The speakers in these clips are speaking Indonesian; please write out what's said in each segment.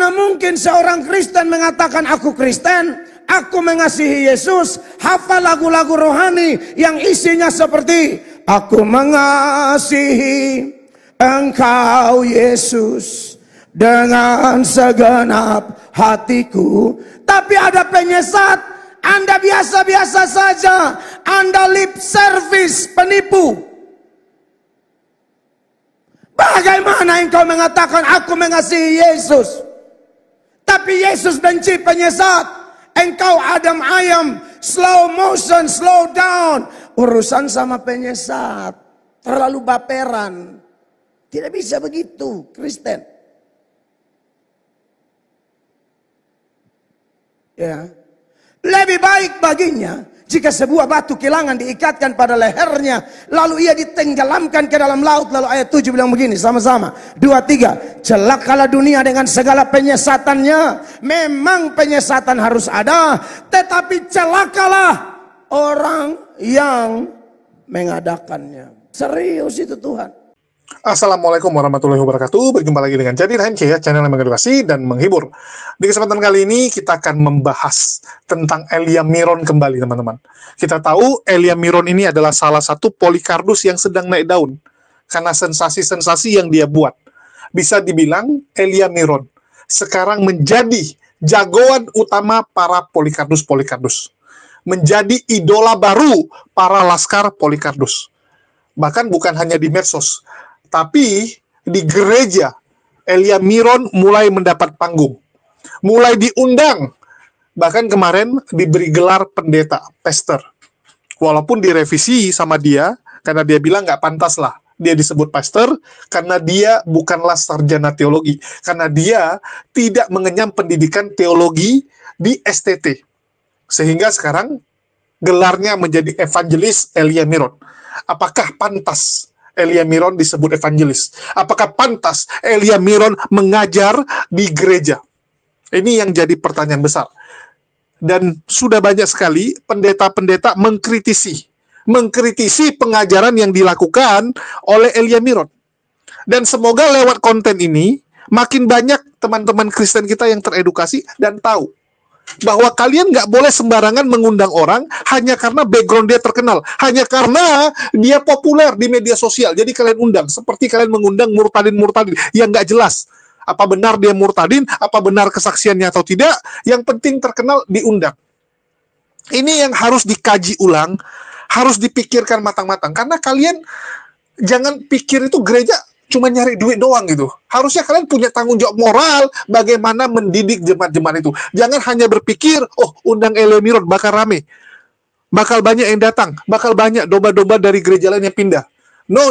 Bagaimana mungkin seorang Kristen mengatakan aku Kristen, aku mengasihi Yesus, hafal lagu-lagu rohani yang isinya seperti aku mengasihi Engkau Yesus dengan segenap hatiku, tapi ada penyesat. Anda biasa-biasa saja, Anda lip service penipu. Bagaimana engkau mengatakan aku mengasihi Yesus, tapi Yesus benci penyesat? Engkau Adam ayam, slow motion, slow down. Urusan sama penyesat, terlalu baperan. Tidak bisa begitu, Kristen. Ya, lebih baik baginya jika sebuah batu kilangan diikatkan pada lehernya, lalu ia ditenggelamkan ke dalam laut. Lalu ayat 7 bilang begini, sama-sama, 2, 3. Celakalah dunia dengan segala penyesatannya. Memang penyesatan harus ada, tetapi celakalah orang yang mengadakannya. Serius itu Tuhan. Assalamualaikum warahmatullahi wabarakatuh. Berjumpa lagi dengan Jadi HMC, ya, channel yang mengedukasi dan menghibur. Di kesempatan kali ini kita akan membahas tentang Elia Miron kembali, teman-teman. Kita tahu Elia Miron ini adalah salah satu Polycarpus yang sedang naik daun karena sensasi-sensasi yang dia buat. Bisa dibilang Elia Miron sekarang menjadi jagoan utama para Polycarpus. Menjadi idola baru para laskar Polycarpus. Bahkan bukan hanya di medsos, tapi di gereja, Elia Miron mulai mendapat panggung. Mulai diundang. Bahkan kemarin diberi gelar pendeta, pastor. Walaupun direvisi sama dia, karena dia bilang nggak pantas lah dia disebut pastor, karena dia bukanlah sarjana teologi. Karena dia tidak mengenyam pendidikan teologi di STT. Sehingga sekarang gelarnya menjadi evangelis Elia Miron. Apakah pantas Elia Miron disebut evangelis? Apakah pantas Elia Miron mengajar di gereja? Ini yang jadi pertanyaan besar. Dan sudah banyak sekali pendeta-pendeta mengkritisi pengajaran yang dilakukan oleh Elia Miron. Dan semoga lewat konten ini makin banyak teman-teman Kristen kita yang teredukasi dan tahu bahwa kalian nggak boleh sembarangan mengundang orang hanya karena background dia terkenal, hanya karena dia populer di media sosial. Jadi kalian undang, seperti kalian mengundang murtadin yang nggak jelas. Apa benar dia murtadin, apa benar kesaksiannya atau tidak, yang penting terkenal diundang. Ini yang harus dikaji ulang, harus dipikirkan matang-matang. Karena kalian jangan pikir itu gereja cuma nyari duit doang gitu. Harusnya kalian punya tanggung jawab moral bagaimana mendidik jemaat-jemaat itu. Jangan hanya berpikir, oh undang Elia Miron bakal rame, bakal banyak yang datang, bakal banyak domba-domba dari gereja lain yang pindah. No.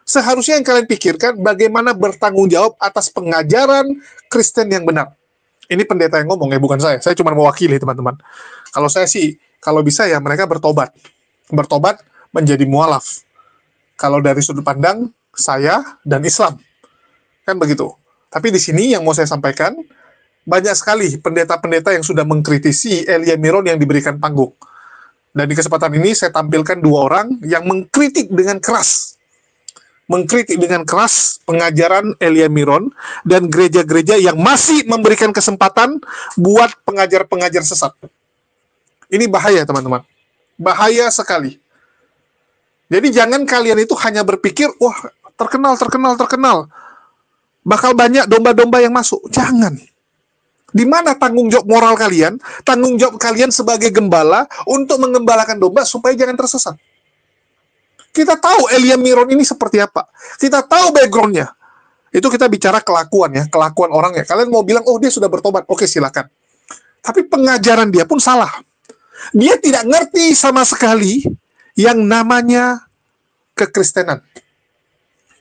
Seharusnya yang kalian pikirkan bagaimana bertanggung jawab atas pengajaran Kristen yang benar. Ini pendeta yang ngomong ya, bukan saya. Saya cuma mewakili teman-teman. Kalau saya sih, kalau bisa ya mereka bertobat. Bertobat menjadi mualaf. Kalau dari sudut pandang saya dan Islam, kan begitu. Tapi di sini yang mau saya sampaikan, banyak sekali pendeta-pendeta yang sudah mengkritisi Elia Miron yang diberikan panggung. Dan di kesempatan ini saya tampilkan 2 orang yang mengkritik dengan keras pengajaran Elia Miron dan gereja-gereja yang masih memberikan kesempatan buat pengajar-pengajar sesat. Ini bahaya, teman-teman. Bahaya sekali. Jadi jangan kalian itu hanya berpikir, wah, terkenal. Bakal banyak domba-domba yang masuk. Jangan. Di mana tanggung jawab moral kalian? Tanggung jawab kalian sebagai gembala untuk mengembalakan domba supaya jangan tersesat. Kita tahu Elia Miron ini seperti apa. Kita tahu background-nya. Itu kita bicara kelakuan ya, kelakuan orangnya. Kalian mau bilang, oh dia sudah bertobat. Oke, silakan. Tapi pengajaran dia pun salah. Dia tidak ngerti sama sekali yang namanya kekristenan.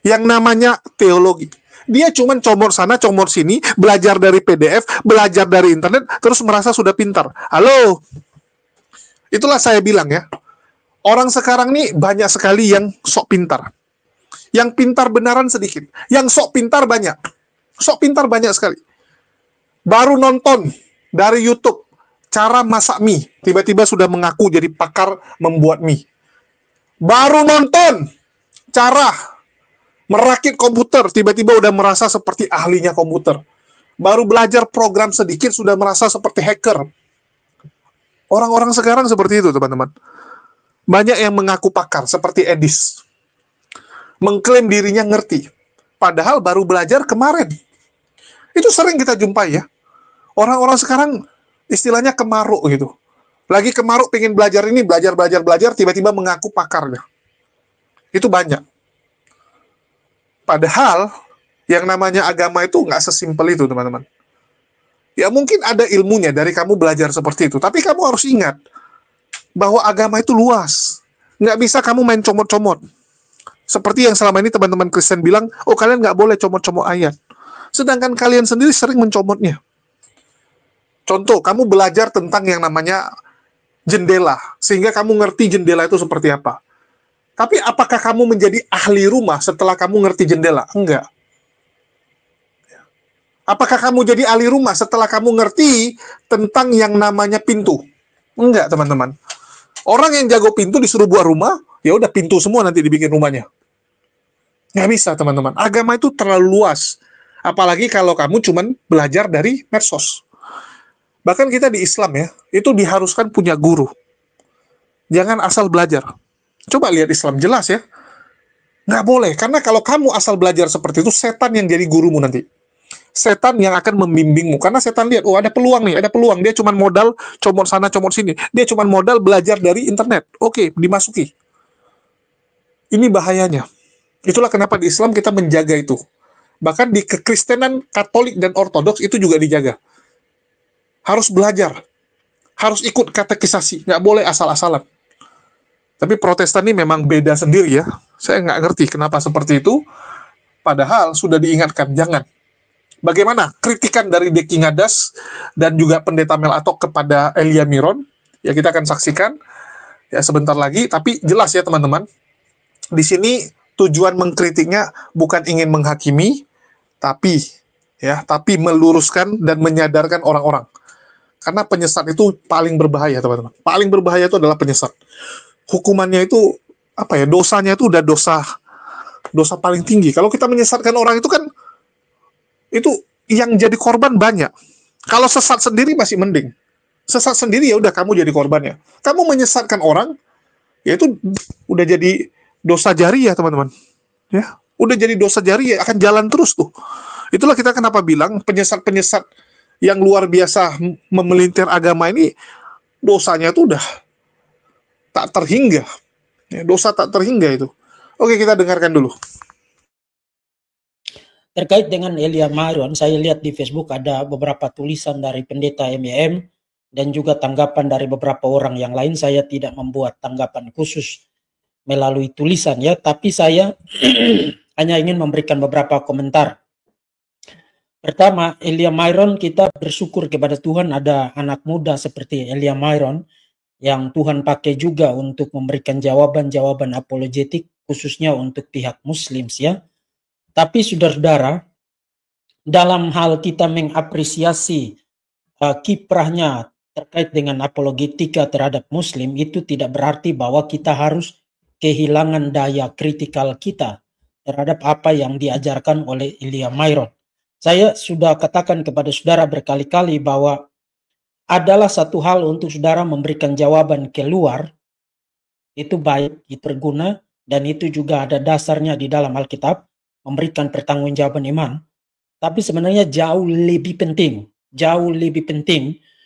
Yang namanya teologi. Dia cuma comor sana, comor sini, belajar dari PDF, belajar dari internet, terus merasa sudah pintar. Halo? Itulah saya bilang ya. Orang sekarang nih banyak sekali yang sok pintar. Yang pintar benaran sedikit. Yang sok pintar banyak. Sok pintar banyak sekali. Baru nonton dari YouTube cara masak mie, tiba-tiba sudah mengaku jadi pakar membuat mie. Baru nonton cara merakit komputer, tiba-tiba udah merasa seperti ahlinya komputer. Baru belajar program sedikit sudah merasa seperti hacker. Orang-orang sekarang seperti itu, teman-teman. Banyak yang mengaku pakar, seperti Edis. Mengklaim dirinya ngerti. Padahal baru belajar kemarin. Itu sering kita jumpai ya. Orang-orang sekarang istilahnya kemaruk gitu. Lagi kemaruk pengen belajar ini, belajar, tiba-tiba mengaku pakarnya. Itu banyak. Padahal, yang namanya agama itu nggak sesimpel itu, teman-teman. Ya mungkin ada ilmunya dari kamu belajar seperti itu. Tapi kamu harus ingat, bahwa agama itu luas. Nggak bisa kamu main comot-comot. Seperti yang selama ini teman-teman Kristen bilang, oh kalian nggak boleh comot-comot ayat. Sedangkan kalian sendiri sering mencomotnya. Contoh, kamu belajar tentang yang namanya jendela, sehingga kamu ngerti jendela itu seperti apa. Tapi apakah kamu menjadi ahli rumah setelah kamu ngerti jendela? Enggak. Apakah kamu jadi ahli rumah setelah kamu ngerti tentang yang namanya pintu? Enggak, teman-teman. Orang yang jago pintu disuruh buat rumah, ya udah pintu semua nanti dibikin rumahnya. Nggak bisa, teman-teman. Agama itu terlalu luas. Apalagi kalau kamu cuman belajar dari medsos. Bahkan kita di Islam ya, itu diharuskan punya guru. Jangan asal belajar. Coba lihat Islam, jelas ya. Nggak boleh, karena kalau kamu asal belajar seperti itu, setan yang jadi gurumu nanti. Setan yang akan membimbingmu, karena setan lihat, oh ada peluang nih, ada peluang. Dia cuma modal comot sana, comot sini. Dia cuma modal belajar dari internet. Oke, dimasuki. Ini bahayanya. Itulah kenapa di Islam kita menjaga itu. Bahkan di kekristenan, Katolik, dan Ortodoks itu juga dijaga. Harus belajar. Harus ikut katekisasi. Nggak boleh asal-asalan. Tapi Protestan ini memang beda sendiri ya. Saya nggak ngerti kenapa seperti itu. Padahal sudah diingatkan, jangan. Bagaimana kritikan dari Deki Ngadas dan juga Pendeta Melatok kepada Elia Miron? Ya kita akan saksikan ya sebentar lagi. Tapi jelas ya teman-teman. Di sini tujuan mengkritiknya bukan ingin menghakimi, tapi meluruskan dan menyadarkan orang-orang. Karena penyesat itu paling berbahaya, teman-teman. Paling berbahaya itu adalah penyesat. Hukumannya itu dosanya itu udah dosa paling tinggi. Kalau kita menyesatkan orang itu kan itu yang jadi korban banyak. Kalau sesat sendiri masih mending. Sesat sendiri ya udah kamu jadi korbannya. Kamu menyesatkan orang, ya itu udah jadi dosa jariah, teman-teman. Ya, udah jadi dosa jariah, akan jalan terus tuh. Itulah kita kenapa bilang penyesat-penyesat yang luar biasa memelintir agama ini dosanya tuh udah tak terhingga. Ya, dosa tak terhingga itu. Oke, kita dengarkan dulu. Terkait dengan Elia Miron, saya lihat di Facebook ada beberapa tulisan dari pendeta MEM dan juga tanggapan dari beberapa orang yang lain. Saya tidak membuat tanggapan khusus melalui tulisan ya, tapi saya hanya ingin memberikan beberapa komentar. Pertama, Elia Miron, kita bersyukur kepada Tuhan ada anak muda seperti Elia Miron yang Tuhan pakai juga untuk memberikan jawaban-jawaban apologetik khususnya untuk pihak Muslim ya. Tapi saudara-saudara, dalam hal kita mengapresiasi kiprahnya terkait dengan apologetika terhadap Muslim, itu tidak berarti bahwa kita harus kehilangan daya kritikal kita terhadap apa yang diajarkan oleh Elia Miron. Saya sudah katakan kepada saudara berkali-kali bahwa adalah satu hal untuk saudara memberikan jawaban keluar, itu baik, itu berguna, dan itu juga ada dasarnya di dalam Alkitab, memberikan pertanggungjawaban iman. Tapi sebenarnya jauh lebih penting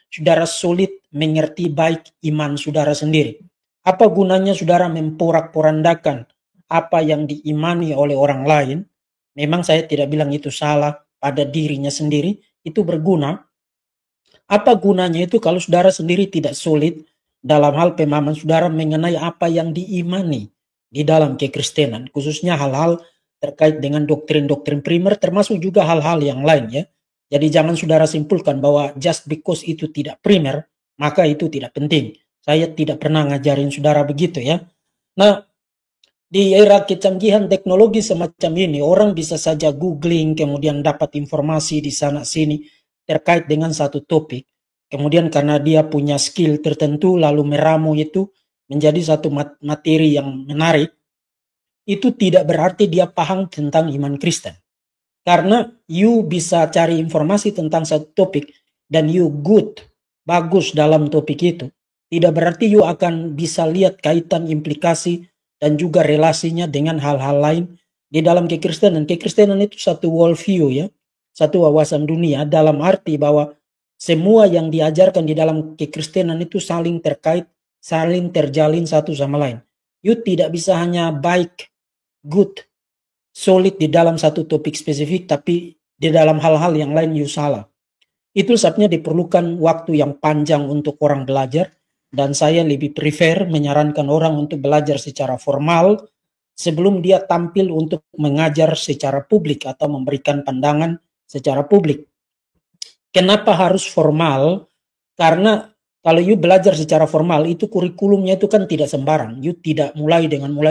saudara sulit mengerti baik iman saudara sendiri. Apa gunanya saudara memporak-porandakan apa yang diimani oleh orang lain? Memang saya tidak bilang itu salah pada dirinya sendiri, itu berguna. Apa gunanya itu kalau saudara sendiri tidak sulit dalam hal pemahaman saudara mengenai apa yang diimani di dalam kekristenan, khususnya hal-hal terkait dengan doktrin-doktrin primer, termasuk juga hal-hal yang lain ya. Jadi jangan saudara simpulkan bahwa just because itu tidak primer, maka itu tidak penting. Saya tidak pernah ngajarin saudara begitu ya. Nah, di era kecanggihan teknologi semacam ini, orang bisa saja googling, kemudian dapat informasi di sana sini terkait dengan satu topik. Kemudian karena dia punya skill tertentu, lalu meramu itu menjadi satu materi yang menarik. Itu tidak berarti dia paham tentang iman Kristen. Karena you bisa cari informasi tentang satu topik dan you good, bagus dalam topik itu. Tidak berarti you akan bisa lihat kaitan implikasi dan juga relasinya dengan hal-hal lain di dalam kekristenan. Kekristenan itu satu worldview ya, satu wawasan dunia dalam arti bahwa semua yang diajarkan di dalam kekristenan itu saling terkait, saling terjalin satu sama lain. You tidak bisa hanya baik, good, solid di dalam satu topik spesifik, tapi di dalam hal-hal yang lain you salah. Itu sebabnya diperlukan waktu yang panjang untuk orang belajar, dan saya lebih prefer menyarankan orang untuk belajar secara formal sebelum dia tampil untuk mengajar secara publik atau memberikan pandangan secara publik. Kenapa harus formal? Karena kalau you belajar secara formal, itu kurikulumnya itu kan tidak sembarang. You tidak mulai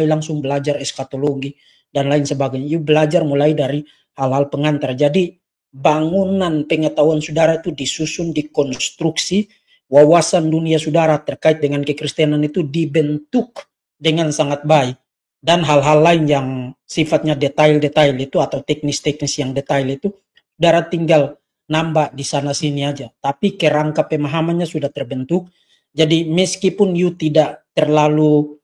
langsung belajar eskatologi dan lain sebagainya. You belajar mulai dari hal-hal pengantar. Jadi bangunan pengetahuan saudara itu disusun, dikonstruksi, wawasan dunia saudara terkait dengan kekristenan itu dibentuk dengan sangat baik. Dan hal-hal lain yang sifatnya detail-detail itu atau teknis-teknis yang detail itu, saudara tinggal nambah di sana sini aja. Tapi kerangka pemahamannya sudah terbentuk. Jadi meskipun you tidak terlalu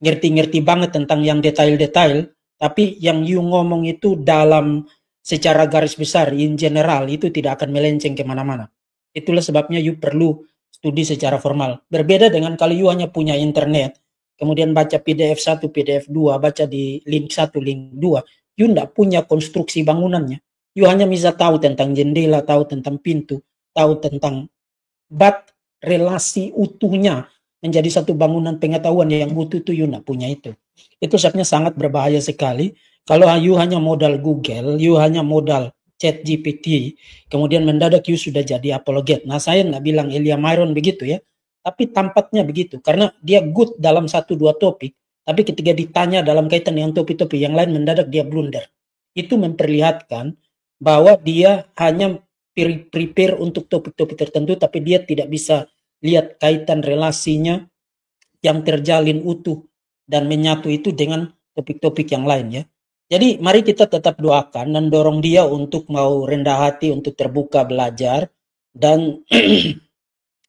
ngerti-ngerti banget tentang yang detail-detail, tapi yang you ngomong itu dalam secara garis besar, in general, itu tidak akan melenceng kemana-mana. Itulah sebabnya you perlu studi secara formal. Berbeda dengan kalau you hanya punya internet, kemudian baca PDF 1, PDF 2, baca di link 1, link 2, you tidak punya konstruksi bangunannya. You hanya bisa tahu tentang jendela, tahu tentang pintu, tahu tentang relasi utuhnya menjadi satu bangunan pengetahuan yang utuh itu you tidak punya itu. Itu sebabnya sangat berbahaya sekali. Kalau you hanya modal Google, you hanya modal ChatGPT, kemudian mendadak you sudah jadi apologet. Nah saya tidak bilang Elia Myron begitu ya, tapi tampaknya begitu. Karena dia good dalam 1-2 topik, tapi ketika ditanya dalam kaitan dengan topik-topik yang lain mendadak dia blunder. Itu memperlihatkan bahwa dia hanya prepare untuk topik-topik tertentu, tapi dia tidak bisa lihat kaitan relasinya yang terjalin utuh dan menyatu itu dengan topik-topik yang lain ya. Jadi mari kita tetap doakan dan dorong dia untuk mau rendah hati, untuk terbuka belajar, dan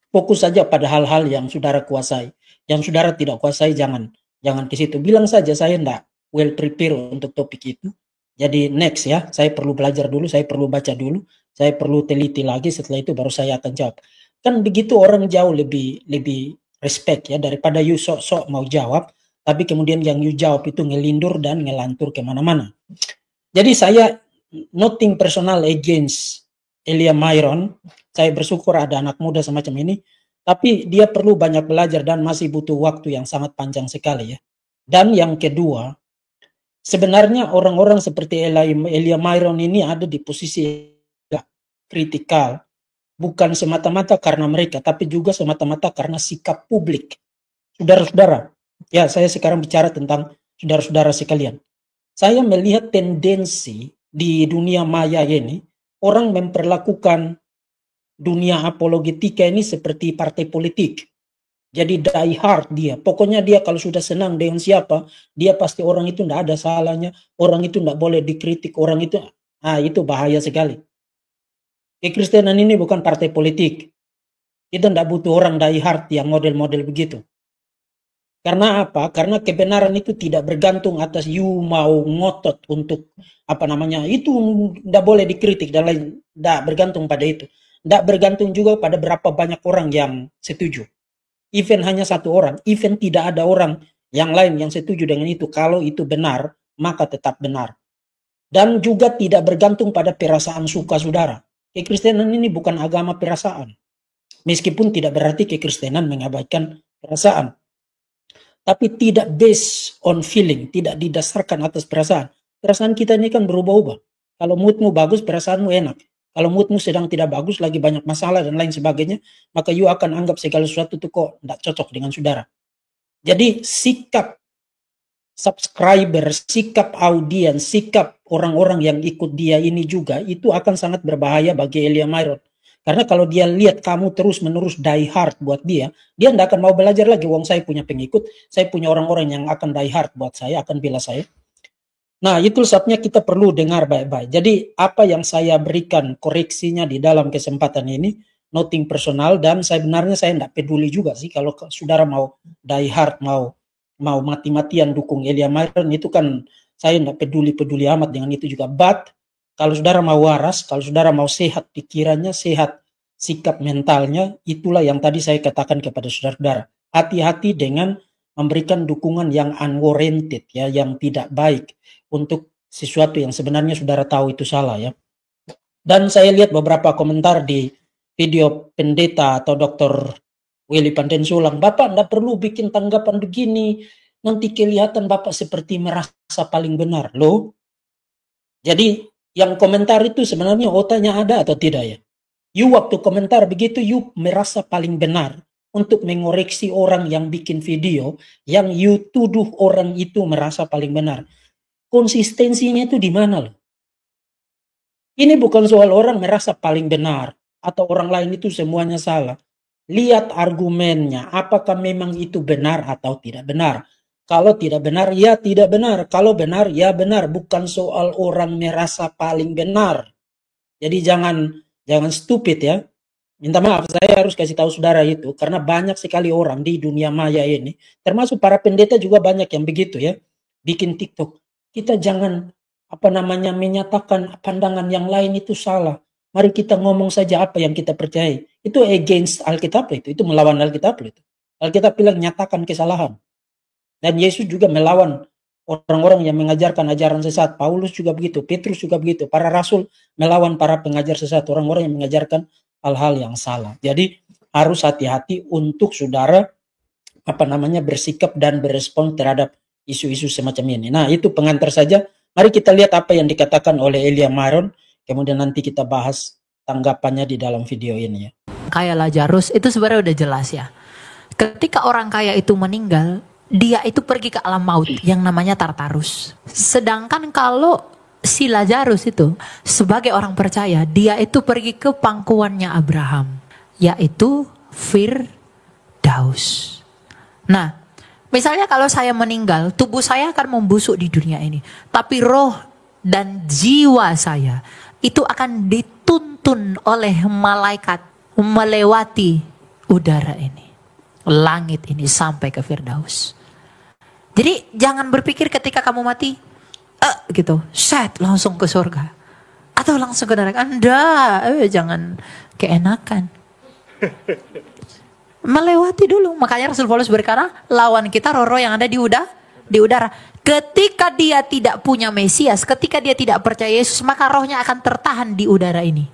fokus saja pada hal-hal yang saudara kuasai. Yang saudara tidak kuasai jangan ke situ. Bilang saja saya enggak well prepare untuk topik itu. Jadi next ya, saya perlu belajar dulu, saya perlu baca dulu, saya perlu teliti lagi, setelah itu baru saya akan jawab. Kan begitu orang jauh lebih respect ya, daripada you sok-sok mau jawab, tapi kemudian yang you jawab itu ngelindur dan ngelantur kemana-mana. Jadi saya nothing personal against Elia Myron, saya bersyukur ada anak muda semacam ini, tapi dia perlu banyak belajar dan masih butuh waktu yang sangat panjang sekali ya. Dan yang kedua, sebenarnya orang-orang seperti Elia Myron ini ada di posisi kritikal, bukan semata-mata karena mereka, tapi juga semata-mata karena sikap publik. Saudara-saudara, ya saya sekarang bicara tentang saudara-saudara sekalian. Saya melihat tendensi di dunia maya ini, orang memperlakukan dunia apologetika ini seperti partai politik. Jadi die hard dia. Pokoknya dia kalau sudah senang dengan siapa, dia pasti orang itu tidak ada salahnya, orang itu tidak boleh dikritik, orang itu, itu bahaya sekali. Kekristenan ini bukan partai politik. Kita tidak butuh orang die hard yang model-model begitu. Karena apa? Karena kebenaran itu tidak bergantung atas you mau ngotot untuk itu tidak boleh dikritik dan lain. Tidak bergantung pada itu. Tidak bergantung juga pada berapa banyak orang yang setuju. Even hanya satu orang, even tidak ada orang yang lain yang setuju dengan itu. Kalau itu benar, maka tetap benar. Dan juga tidak bergantung pada perasaan suka saudara. Kekristenan ini bukan agama perasaan. Meskipun tidak berarti kekristenan mengabaikan perasaan. Tapi tidak based on feeling, tidak didasarkan atas perasaan. Perasaan kita ini kan berubah-ubah. Kalau moodmu bagus, perasaanmu enak. Kalau moodmu sedang tidak bagus, lagi banyak masalah dan lain sebagainya, maka you akan anggap segala sesuatu itu kok tidak cocok dengan saudara. Jadi sikap subscriber, sikap audiens, sikap orang-orang yang ikut dia ini juga, itu akan sangat berbahaya bagi Elia Myron. Karena kalau dia lihat kamu terus-menerus die hard buat dia tidak akan mau belajar lagi. Wong saya punya pengikut, saya punya orang-orang yang akan die hard buat saya, akan bela saya. Nah, itu saatnya kita perlu dengar baik-baik. Jadi, apa yang saya berikan koreksinya di dalam kesempatan ini, nothing personal, dan sebenarnya saya tidak peduli juga sih kalau saudara mau die hard, mau mati-matian dukung Elia Myron, itu kan saya tidak peduli amat dengan itu juga. But, kalau saudara mau waras, kalau saudara mau sehat pikirannya, sehat sikap mentalnya, itulah yang tadi saya katakan kepada saudara-saudara. Hati-hati dengan memberikan dukungan yang unwarranted, ya, yang tidak baik untuk sesuatu yang sebenarnya saudara tahu itu salah, ya. Dan saya lihat beberapa komentar di video pendeta atau Dr. Willy Pandensulang, Bapak tidak perlu bikin tanggapan begini, nanti kelihatan Bapak seperti merasa paling benar. Loh, jadi yang komentar itu sebenarnya otaknya ada atau tidak, ya? You waktu komentar begitu, you merasa paling benar untuk mengoreksi orang yang bikin video yang you tuduh orang itu merasa paling benar. Konsistensinya itu di mana loh? Ini bukan soal orang merasa paling benar atau orang lain itu semuanya salah. Lihat argumennya, apakah memang itu benar atau tidak benar. Kalau tidak benar, ya tidak benar. Kalau benar, ya benar. Bukan soal orang merasa paling benar. Jadi jangan stupid, ya. Minta maaf, saya harus kasih tahu saudara itu, karena banyak sekali orang di dunia maya ini, termasuk para pendeta juga banyak yang begitu, ya, bikin TikTok. Kita jangan menyatakan pandangan yang lain itu salah. Mari kita ngomong saja apa yang kita percaya. Itu against Alkitab itu melawan Alkitab itu. Alkitab bilang nyatakan kesalahan. Dan Yesus juga melawan orang-orang yang mengajarkan ajaran sesat. Paulus juga begitu, Petrus juga begitu. Para rasul melawan para pengajar sesat, orang-orang yang mengajarkan hal-hal yang salah. Jadi harus hati-hati untuk saudara bersikap dan berespon terhadap isu-isu semacam ini. Nah, itu pengantar saja. Mari kita lihat apa yang dikatakan oleh Elia Myron, kemudian nanti kita bahas tanggapannya di dalam video ini, ya. Kayak Lazarus itu sebenarnya udah jelas, ya. Ketika orang kaya itu meninggal, dia itu pergi ke alam maut yang namanya Tartarus. Sedangkan kalau si Lazarus itu sebagai orang percaya, dia itu pergi ke pangkuannya Abraham, yaitu Firdaus. Nah, misalnya kalau saya meninggal, tubuh saya akan membusuk di dunia ini, tapi roh dan jiwa saya itu akan dituntun oleh malaikat melewati udara ini, langit ini, sampai ke Firdaus. Jadi jangan berpikir ketika kamu mati gitu, set langsung ke surga atau langsung ke neraka. Anda jangan keenakan. Melewati dulu. Makanya Rasul Paulus berkata, lawan kita roh-roh yang ada di udara. Ketika dia tidak punya Mesias, ketika dia tidak percaya Yesus, maka rohnya akan tertahan di udara ini.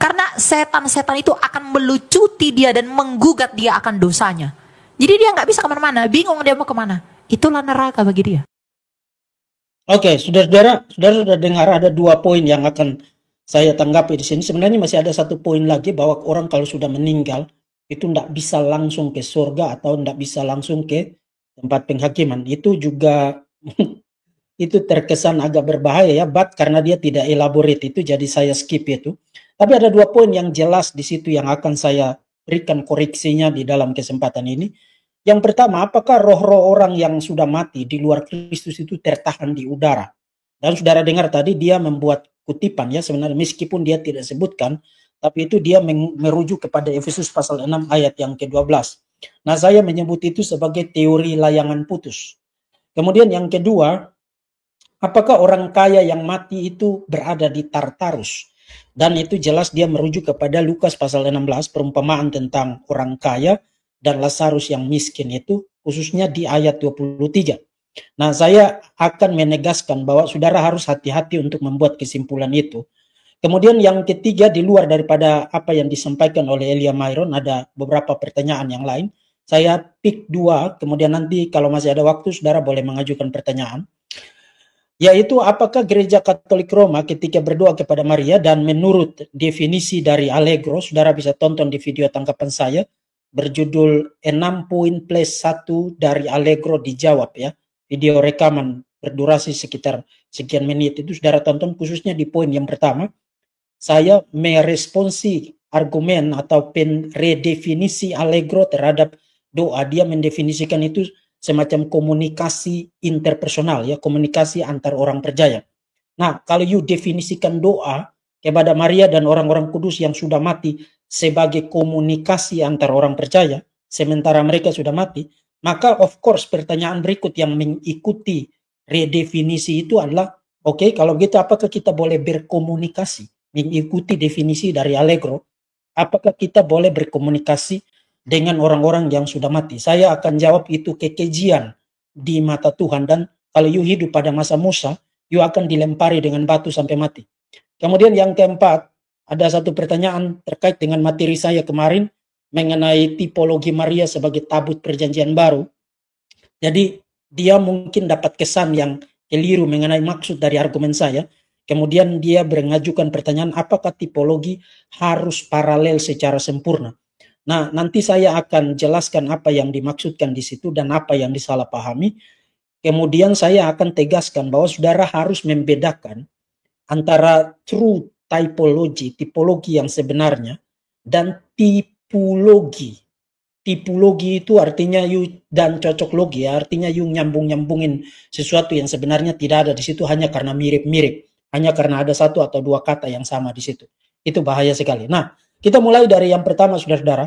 Karena setan-setan itu akan melucuti dia dan menggugat dia akan dosanya. Jadi dia nggak bisa kemana-mana, bingung dia mau kemana. Itulah neraka bagi dia. Oke, saudara-saudara sudah dengar ada 2 poin yang akan saya tanggapi di sini. Sebenarnya masih ada 1 poin lagi, bahwa orang kalau sudah meninggal itu tidak bisa langsung ke surga atau tidak bisa langsung ke tempat penghakiman. Itu juga itu terkesan agak berbahaya, ya, but karena dia tidak elaborate itu, jadi saya skip itu. Tapi ada 2 poin yang jelas di situ yang akan saya berikan koreksinya di dalam kesempatan ini. Yang pertama, apakah roh-roh orang yang sudah mati di luar Kristus itu tertahan di udara? Dan saudara dengar tadi dia membuat kutipan, ya, sebenarnya meskipun dia tidak sebutkan, tapi itu dia merujuk kepada Efesus pasal 6 ayat yang ke-12. Nah, saya menyebut itu sebagai teori layangan putus. Kemudian yang kedua, apakah orang kaya yang mati itu berada di Tartarus? Dan itu jelas dia merujuk kepada Lukas pasal 16, perumpamaan tentang orang kaya dan Lazarus yang miskin itu, khususnya di ayat 23. Nah, saya akan menegaskan bahwa saudara harus hati-hati untuk membuat kesimpulan itu. Kemudian yang ketiga, di luar daripada apa yang disampaikan oleh Elia Myron, ada beberapa pertanyaan yang lain. Saya pick 2, kemudian nanti kalau masih ada waktu, saudara boleh mengajukan pertanyaan. Yaitu, apakah gereja Katolik Roma ketika berdoa kepada Maria, dan menurut definisi dari Allegro, saudara bisa tonton di video tangkapan saya, berjudul 6 poin plus 1 dari Allegro dijawab, ya. Video rekaman berdurasi sekitar sekian menit itu saudara tonton, khususnya di poin yang pertama. Saya meresponsi argumen atau redefinisi Allegro terhadap doa. Dia mendefinisikan itu semacam komunikasi interpersonal, ya, komunikasi antar orang percaya. Nah, kalau you definisikan doa kepada Maria dan orang-orang kudus yang sudah mati sebagai komunikasi antar orang percaya, sementara mereka sudah mati, maka of course pertanyaan berikut yang mengikuti redefinisi itu adalah, oke, kalau begitu apakah kita boleh berkomunikasi? Mengikuti definisi dari Allegro, apakah kita boleh berkomunikasi dengan orang-orang yang sudah mati? Saya akan jawab itu kekejian di mata Tuhan, dan kalau you hidup pada masa Musa, you akan dilempari dengan batu sampai mati. Kemudian yang keempat, ada satu pertanyaan terkait dengan materi saya kemarin mengenai tipologi Maria sebagai tabut perjanjian baru. Jadi dia mungkin dapat kesan yang keliru mengenai maksud dari argumen saya. Kemudian dia mengajukan pertanyaan, apakah tipologi harus paralel secara sempurna? Nah, nanti saya akan jelaskan apa yang dimaksudkan di situ dan apa yang disalahpahami. Kemudian saya akan tegaskan bahwa saudara harus membedakan antara true typology, tipologi yang sebenarnya, dan tipologi. Tipologi itu artinya dan cocok logi, artinya nyambung-nyambungin sesuatu yang sebenarnya tidak ada di situ hanya karena mirip-mirip. Hanya karena ada satu atau dua kata yang sama di situ. Itu bahaya sekali. Nah, kita mulai dari yang pertama, saudara-saudara.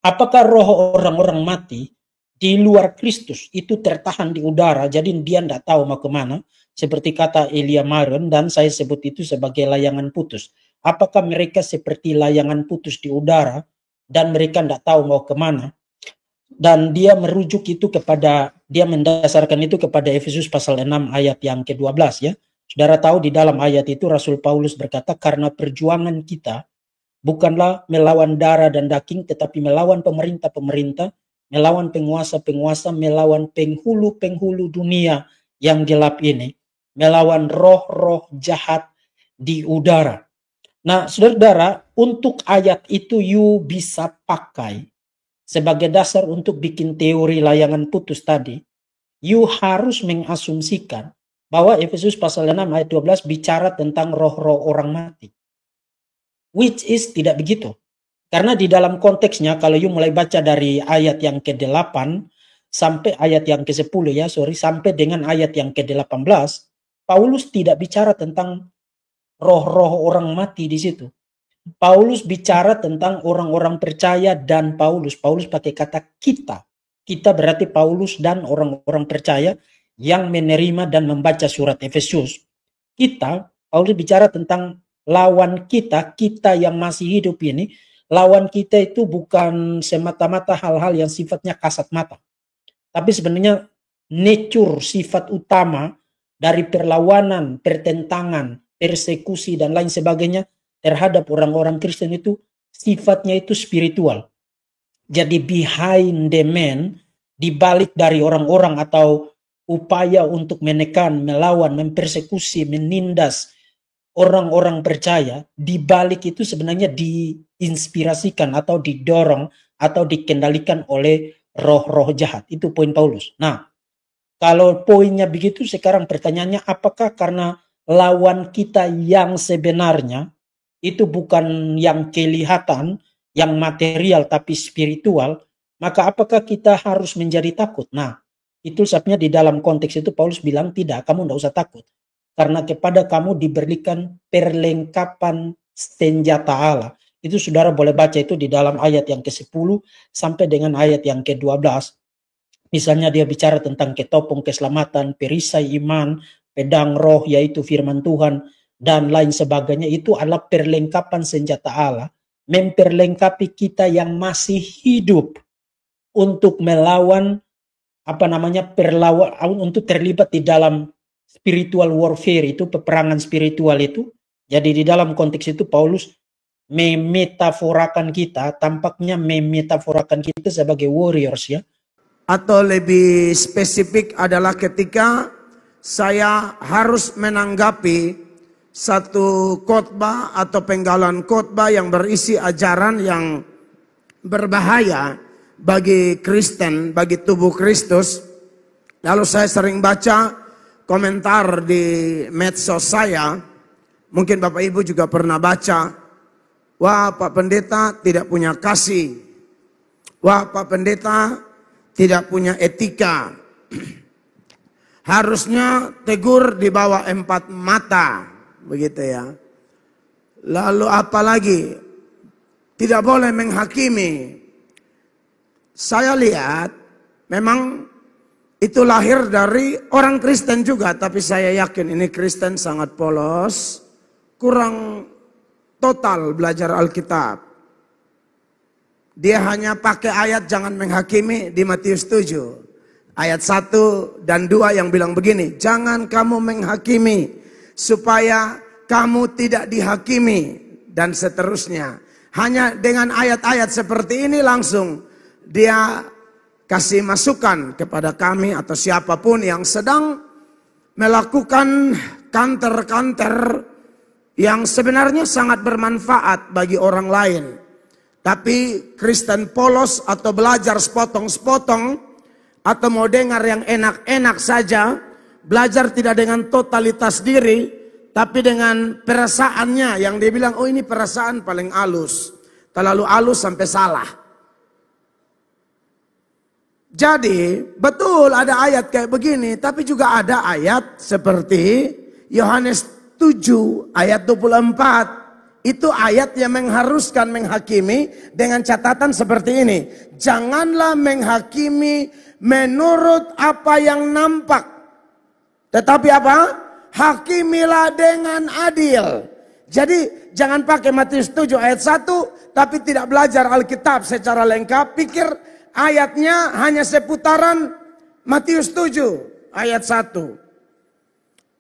Apakah roh orang-orang mati di luar Kristus itu tertahan di udara, jadi dia tidak tahu mau kemana, seperti kata Elia Marion, dan saya sebut itu sebagai layangan putus. Apakah mereka seperti layangan putus di udara, dan mereka tidak tahu mau kemana? Dan dia merujuk itu kepada, dia mendasarkan itu kepada Efesus pasal 6 ayat yang ke-12, ya. Saudara tahu di dalam ayat itu Rasul Paulus berkata, karena perjuangan kita bukanlah melawan darah dan daging, tetapi melawan pemerintah-pemerintah, melawan penguasa-penguasa, melawan penghulu-penghulu dunia yang gelap ini, melawan roh-roh jahat di udara. Nah, saudara, untuk ayat itu you bisa pakai sebagai dasar untuk bikin teori layangan putus tadi. You harus mengasumsikan bahwa Efesus pasal 6 ayat 12 bicara tentang roh-roh orang mati. Which is tidak begitu. Karena di dalam konteksnya, kalau you mulai baca dari ayat yang ke-8 sampai ayat yang ke-10 sampai dengan ayat yang ke-18, Paulus tidak bicara tentang roh-roh orang mati di situ. Paulus bicara tentang orang-orang percaya dan Paulus pakai kata kita. Kita berarti Paulus dan orang-orang percaya yang menerima dan membaca surat Efesus. Paulus bicara tentang lawan kita yang masih hidup ini. Lawan kita itu bukan semata-mata hal-hal yang sifatnya kasat mata. Tapi sebenarnya nature, sifat utama dari perlawanan, pertentangan, persekusi dan lain sebagainya terhadap orang-orang Kristen itu sifatnya itu spiritual. Jadi behind the man, dibalik dari orang-orang atau upaya untuk menekan, melawan, mempersekusi, menindas orang-orang percaya, dibalik itu sebenarnya diinspirasikan atau didorong atau dikendalikan oleh roh-roh jahat. Itu poin Paulus. Nah, kalau poinnya begitu, sekarang pertanyaannya, apakah karena lawan kita yang sebenarnya itu bukan yang kelihatan, yang material tapi spiritual, maka apakah kita harus menjadi takut? Nah, itu sebabnya di dalam konteks itu Paulus bilang, tidak, kamu tidak usah takut. Karena kepada kamu diberikan perlengkapan senjata Allah. Itu saudara boleh baca itu di dalam ayat yang ke-10 sampai dengan ayat yang ke-12. Misalnya dia bicara tentang ketopong keselamatan, perisai iman, pedang roh yaitu firman Tuhan, dan lain sebagainya. Itu adalah perlengkapan senjata Allah. Memperlengkapi kita yang masih hidup untuk melawan untuk terlibat di dalam spiritual warfare itu, peperangan spiritual itu. Jadi di dalam konteks itu Paulus memetaforakan kita, tampaknya memetaforakan kita sebagai warriors, ya. Atau lebih spesifik adalah ketika saya harus menanggapi satu khotbah atau penggalan khotbah yang berisi ajaran yang berbahaya bagi Kristen, bagi tubuh Kristus. Lalu saya sering baca komentar di medsos saya. Mungkin Bapak Ibu juga pernah baca. Wah, Pak Pendeta tidak punya kasih. Wah, Pak Pendeta tidak punya etika. Harusnya tegur di bawah 4 mata, begitu ya. Lalu apa lagi? Tidak boleh menghakimi. Saya lihat memang itu lahir dari orang Kristen juga, tapi saya yakin ini Kristen sangat polos, kurang total belajar Alkitab. Dia hanya pakai ayat jangan menghakimi di Matius 7. Ayat 1 dan 2 yang bilang begini, jangan kamu menghakimi supaya kamu tidak dihakimi, dan seterusnya. Hanya dengan ayat-ayat seperti ini langsung dia kasih masukan kepada kami atau siapapun yang sedang melakukan kanter-kanter yang sebenarnya sangat bermanfaat bagi orang lain. Tapi Kristen polos atau belajar sepotong-sepotong atau mau dengar yang enak-enak saja, belajar tidak dengan totalitas diri, tapi dengan perasaannya yang dia bilang, oh ini perasaan paling halus, terlalu halus sampai salah. Jadi betul ada ayat kayak begini, tapi juga ada ayat seperti Yohanes 7 ayat 24. Itu ayat yang mengharuskan menghakimi dengan catatan seperti ini. Janganlah menghakimi menurut apa yang nampak. Tetapi apa? Hakimilah dengan adil. Jadi jangan pakai Matius 7 ayat 1 tapi tidak belajar Alkitab secara lengkap. Pikir ayatnya hanya seputaran Matius 7 ayat 1.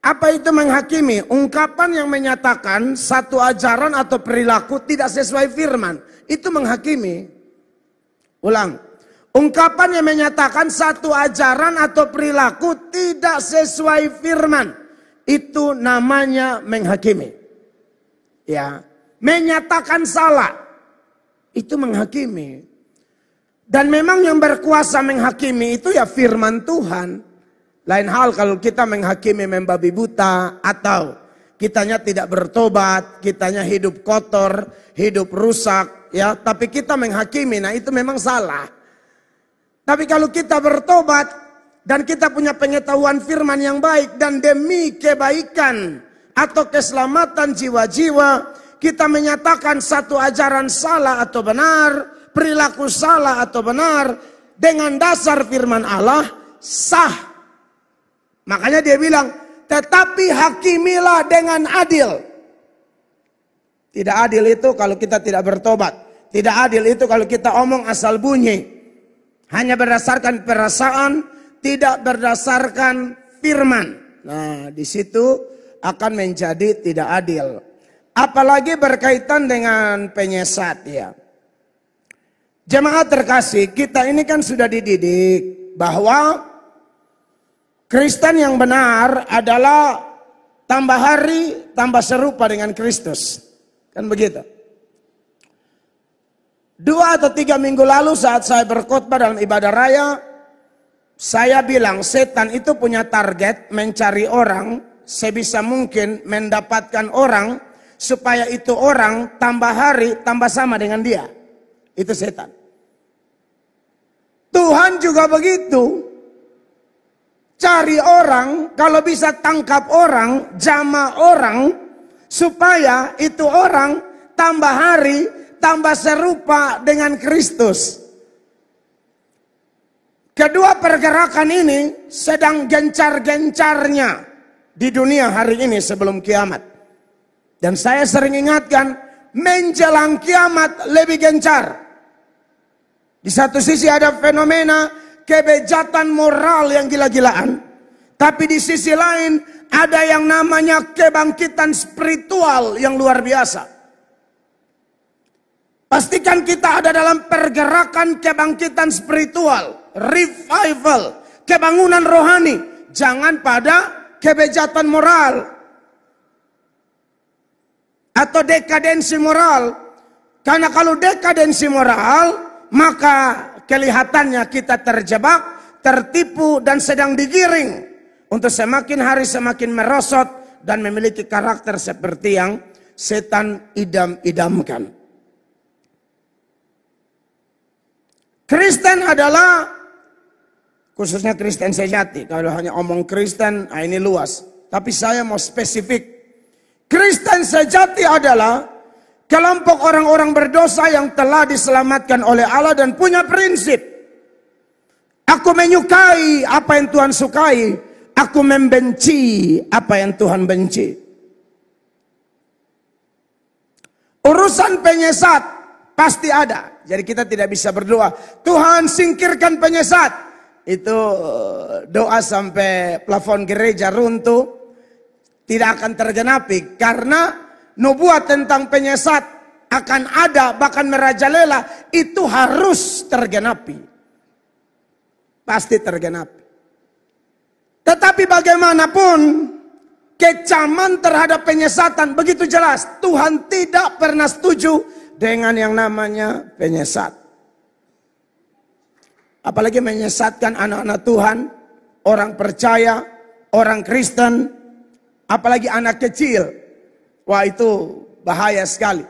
Apa itu menghakimi? Ungkapan yang menyatakan satu ajaran atau perilaku tidak sesuai firman. Itu menghakimi. Ulang. Ungkapan yang menyatakan satu ajaran atau perilaku tidak sesuai firman. Itu namanya menghakimi. Ya, menyatakan salah. Itu menghakimi. Dan memang yang berkuasa menghakimi itu ya firman Tuhan. Lain hal kalau kita menghakimi membabi buta atau kitanya tidak bertobat, kitanya hidup kotor, hidup rusak, ya. Tapi kita menghakimi, nah itu memang salah. Tapi kalau kita bertobat dan kita punya pengetahuan firman yang baik dan demi kebaikan atau keselamatan jiwa-jiwa, kita menyatakan satu ajaran salah atau benar, perilaku salah atau benar dengan dasar firman Allah, sah. Makanya dia bilang, tetapi hakimilah dengan adil. Tidak adil itu kalau kita tidak bertobat. Tidak adil itu kalau kita omong asal bunyi. Hanya berdasarkan perasaan, tidak berdasarkan firman. Nah, di situ akan menjadi tidak adil. Apalagi berkaitan dengan penyesat ya. Jemaat terkasih, kita ini kan sudah dididik bahwa Kristen yang benar adalah tambah hari, tambah serupa dengan Kristus. Kan begitu. 2 atau 3 minggu lalu saat saya berkhotbah dalam ibadah raya, saya bilang setan itu punya target mencari orang, sebisa mungkin mendapatkan orang, supaya itu orang tambah hari, tambah sama dengan dia. Itu setan. Tuhan juga begitu. Cari orang, kalau bisa tangkap orang, jama orang, supaya itu orang tambah hari, tambah serupa dengan Kristus. Kedua pergerakan ini sedang gencar-gencarnya di dunia hari ini sebelum kiamat. Dan saya sering ingatkan, menjelang kiamat lebih gencar. Di satu sisi ada fenomena kebejatan moral yang gila-gilaan. Tapi di sisi lain ada yang namanya kebangkitan spiritual yang luar biasa. Pastikan kita ada dalam pergerakan kebangkitan spiritual, revival, kebangunan rohani. Jangan pada kebejatan moral atau dekadensi moral. Karena kalau dekadensi moral, maka kelihatannya kita terjebak, tertipu dan sedang digiring untuk semakin hari semakin merosot dan memiliki karakter seperti yang setan idam-idamkan. Kristen adalah Khususnya Kristen sejati. Kalau hanya omong Kristen, ini luas. Tapi saya mau spesifik. Kristen sejati adalah kelompok orang-orang berdosa yang telah diselamatkan oleh Allah dan punya prinsip. Aku menyukai apa yang Tuhan sukai. Aku membenci apa yang Tuhan benci. Urusan penyesat pasti ada. Jadi kita tidak bisa berdoa, Tuhan singkirkan penyesat. Itu doa sampai plafon gereja runtuh, tidak akan tergenapi. Karena nubuat tentang penyesat akan ada, bahkan merajalela, itu harus tergenapi. Pasti tergenapi. Tetapi bagaimanapun, kecaman terhadap penyesatan begitu jelas. Tuhan tidak pernah setuju dengan yang namanya penyesat. Apalagi menyesatkan anak-anak Tuhan, orang percaya, orang Kristen, apalagi anak kecil. Wah, itu bahaya sekali.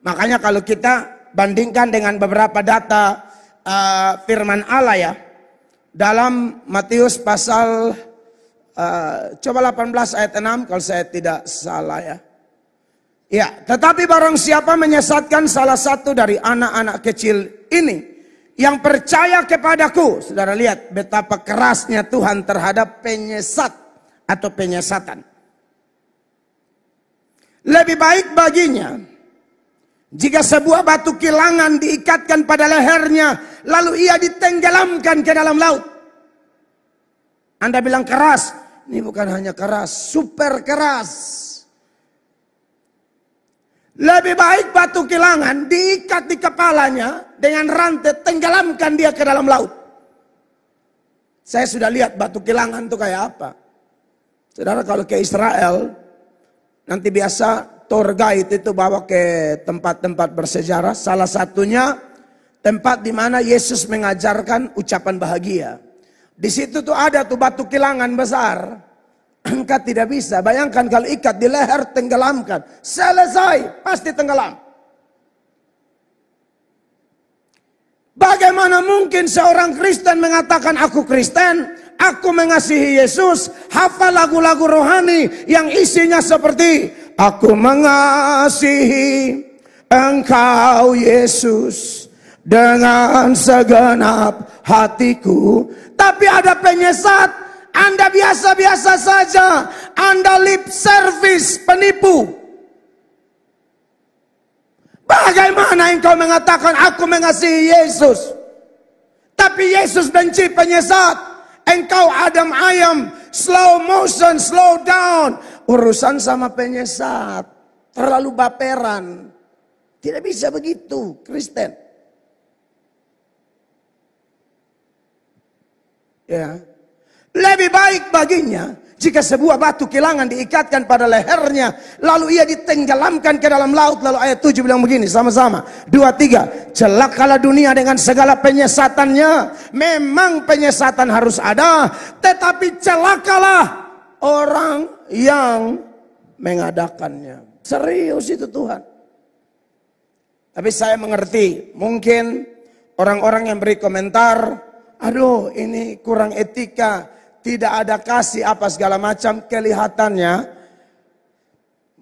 Makanya kalau kita bandingkan dengan beberapa data firman Allah ya, dalam Matius pasal coba 18 ayat 6 kalau saya tidak salah ya. Ya, tetapi barang siapa menyesatkan salah satu dari anak-anak kecil ini yang percaya kepadaku, saudara lihat betapa kerasnya Tuhan terhadap penyesat atau penyesatan. Lebih baik baginya jika sebuah batu kilangan diikatkan pada lehernya, lalu ia ditenggelamkan ke dalam laut. Anda bilang keras, ini bukan hanya keras, super keras. Lebih baik batu kilangan diikat di kepalanya dengan rantai, tenggelamkan dia ke dalam laut. Saya sudah lihat batu kilangan itu kayak apa. Saudara kalau ke Israel, nanti biasa tour guide itu bawa ke tempat-tempat bersejarah. Salah satunya tempat di mana Yesus mengajarkan ucapan bahagia. Di situ tuh ada tuh batu kilangan besar. Angkat tidak bisa. Bayangkan kalau ikat di leher, tenggelamkan. Selesai, pasti tenggelam. Bagaimana mungkin seorang Kristen mengatakan aku Kristen, aku mengasihi Yesus, hafal lagu-lagu rohani yang isinya seperti aku mengasihi Engkau Yesus dengan segenap hatiku. Tapi ada penyesat. Anda biasa-biasa saja. Anda lip service penipu. Bagaimana engkau mengatakan aku mengasihi Yesus, tapi Yesus benci penyesat? Engkau Adam ayam, slow motion, slow down. Urusan sama penyesat, terlalu baperan. Tidak bisa begitu, Kristen. Ya. Lebih baik baginya jika sebuah batu kilangan diikatkan pada lehernya, lalu ia ditenggelamkan ke dalam laut. Lalu ayat 7 bilang begini, sama-sama 2, 3. Celakalah dunia dengan segala penyesatannya. Memang penyesatan harus ada, tetapi celakalah orang yang mengadakannya. Serius itu Tuhan. Tapi saya mengerti, mungkin orang-orang yang beri komentar, aduh ini kurang etika, tidak ada kasih apa segala macam. Kelihatannya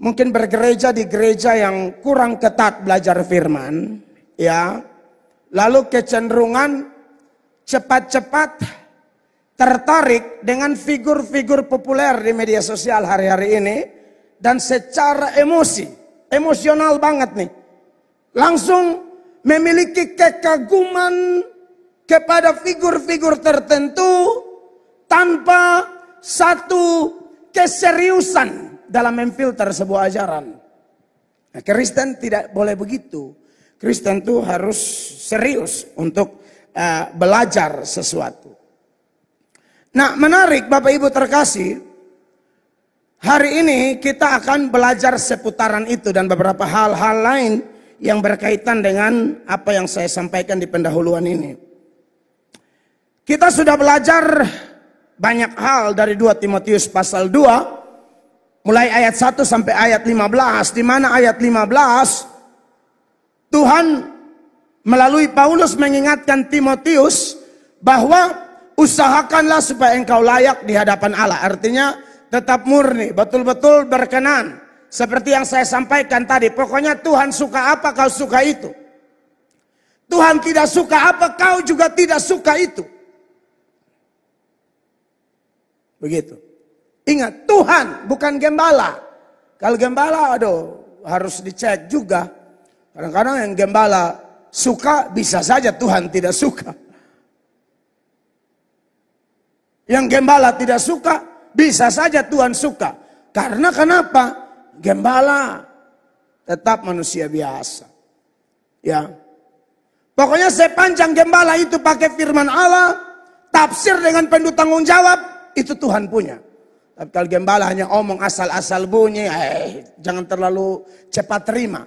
mungkin bergereja di gereja yang kurang ketat belajar firman, ya. Lalu kecenderungan cepat-cepat tertarik dengan figur-figur populer di media sosial hari-hari ini, dan secara emosional banget nih, langsung memiliki kekaguman kepada figur-figur tertentu tanpa satu keseriusan dalam memfilter sebuah ajaran. Nah, Kristen tidak boleh begitu. Kristen itu harus serius untuk belajar sesuatu. Nah, menarik Bapak Ibu terkasih, hari ini kita akan belajar seputaran itu dan beberapa hal-hal lain yang berkaitan dengan apa yang saya sampaikan di pendahuluan ini. Kita sudah belajar banyak hal dari 2 Timotius pasal 2, mulai ayat 1 sampai ayat 15, di mana ayat 15 Tuhan melalui Paulus mengingatkan Timotius bahwa usahakanlah supaya engkau layak di hadapan Allah. Artinya tetap murni, betul-betul berkenan. Seperti yang saya sampaikan tadi, pokoknya Tuhan suka apa kau suka itu. Tuhan tidak suka apa kau juga tidak suka itu. Begitu. Ingat, Tuhan bukan gembala. Kalau gembala, aduh, harus dicek juga. Kadang-kadang yang gembala suka, bisa saja Tuhan tidak suka. Yang gembala tidak suka, bisa saja Tuhan suka. Karena kenapa? Gembala tetap manusia biasa. Ya. Pokoknya sepanjang gembala itu pakai firman Allah, tafsir dengan penuh tanggung jawab, itu Tuhan punya. Tapi kalau gembala hanya omong asal-asal bunyi, jangan terlalu cepat terima.